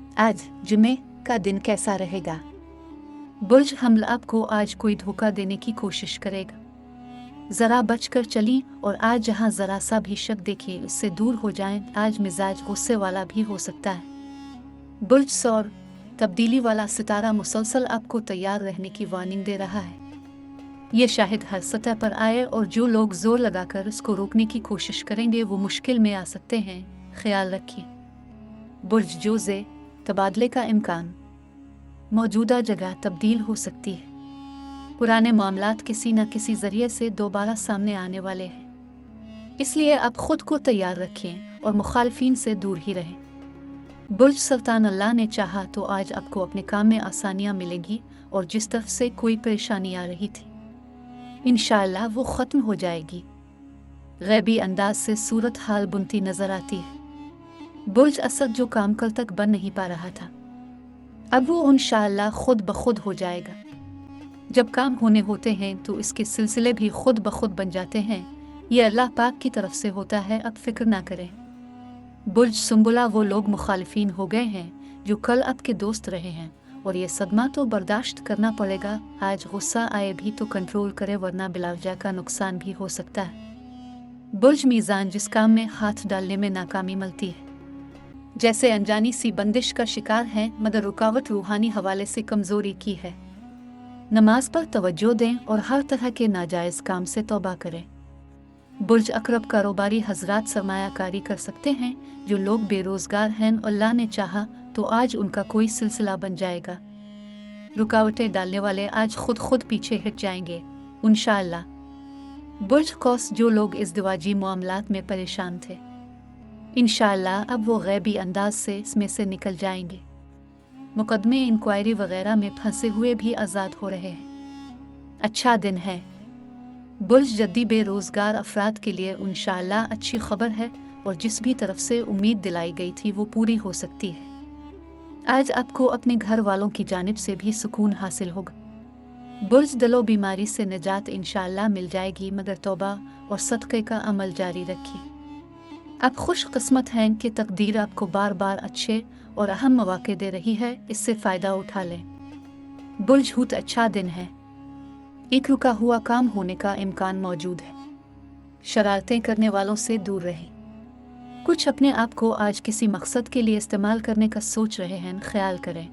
आज जुमे का दिन कैसा रहेगा? बुर्ज हमला आपको आज कोई धोखा देने की कोशिश करेगा। जरा बचकर चलें और आज जहां जरा सा भी शक देखें उससे दूर हो जाएं। आज मिजाज गुस्से वाला भी हो सकता है। बुर्ज सौर तब्दीली वाला सितारा मुसलसल आपको तैयार रहने की वार्निंग दे रहा है। ये शायद हर सतह पर आए और जो लोग जोर लगाकर इसको रोकने की कोशिश करेंगे वो मुश्किल में आ सकते हैं। ख्याल रखिए। बुर्ज जोजे तबादले का इम्कान, मौजूदा जगह तब्दील हो सकती है। पुराने मामलात किसी न किसी जरिए से दोबारा सामने आने वाले हैं, इसलिए आप खुद को तैयार रखें और मुखालफिन से दूर ही रहें। बुर्ज सुल्तान, अल्लाह ने चाहा तो आज आपको अपने काम में आसानियां मिलेंगी और जिस तरफ से कोई परेशानी आ रही थी इंशाअल्लाह वो ख़त्म हो जाएगी। गैबी अंदाज से सूरत हाल बुनती नजर आती है। बुर्ज असद, जो काम कल तक बन नहीं पा रहा था अब वो इंशाअल्लाह खुद ब खुद हो जाएगा। जब काम होने होते हैं तो इसके सिलसिले भी खुद ब खुद बन जाते हैं। ये अल्लाह पाक की तरफ से होता है, अब फिक्र ना करें। बुर्ज सुंबुला, वो लोग मुखालिफिन हो गए हैं जो कल आपके दोस्त रहे हैं और ये सदमा तो बर्दाश्त करना पड़ेगा। आज गुस्सा आए भी तो कंट्रोल करे वरना बिलावजा का नुकसान भी हो सकता है। बुर्ज मीज़ान, जिस काम में हाथ डालने में नाकामी मिलती है जैसे अनजानी सी बंदिश का शिकार है, मगर रुकावट रूहानी हवाले से कमजोरी की है। नमाज पर तवज्जो दें और हर तरह के नाजायज काम से तौबा करें। बुर्ज अकरब, कारोबारी हजरात सरमायाकारी कर सकते हैं। जो लोग बेरोजगार हैं, अल्लाह ने चाहा तो आज उनका कोई सिलसिला बन जाएगा। रुकावटें डालने वाले आज खुद पीछे हट जाएंगे इंशाअल्लाह। बुर्ज कौस, जो लोग इज़्दिवाजी मामलात में परेशान थे इंशाअल्लाह अब वो गैबी अंदाज से इसमें से निकल जाएंगे। मुकदमे, इंक्वायरी वगैरह में फंसे हुए भी आज़ाद हो रहे हैं। अच्छा दिन है बुर्ज जद्दी, बेरोजगार अफराद के लिए इंशाअल्लाह अच्छी खबर है और जिस भी तरफ से उम्मीद दिलाई गई थी वो पूरी हो सकती है। आज आपको अपने घर वालों की जानिब से भी सुकून हासिल होगा। बुर्ज दिलो, बीमारी से निजात इंशाअल्लाह मिल जाएगी, मगर तौबा और सदक़े का अमल जारी रखिए। आप खुश किस्मत हैं कि तकदीर आपको बार बार अच्छे और अहम मौके दे रही है, इससे फ़ायदा उठा लें। बुर्ज हूत, अच्छा दिन है। एक रुका हुआ काम होने का इम्कान मौजूद है। शरारतें करने वालों से दूर रहें। कुछ अपने आप को आज किसी मकसद के लिए इस्तेमाल करने का सोच रहे हैं, ख्याल करें।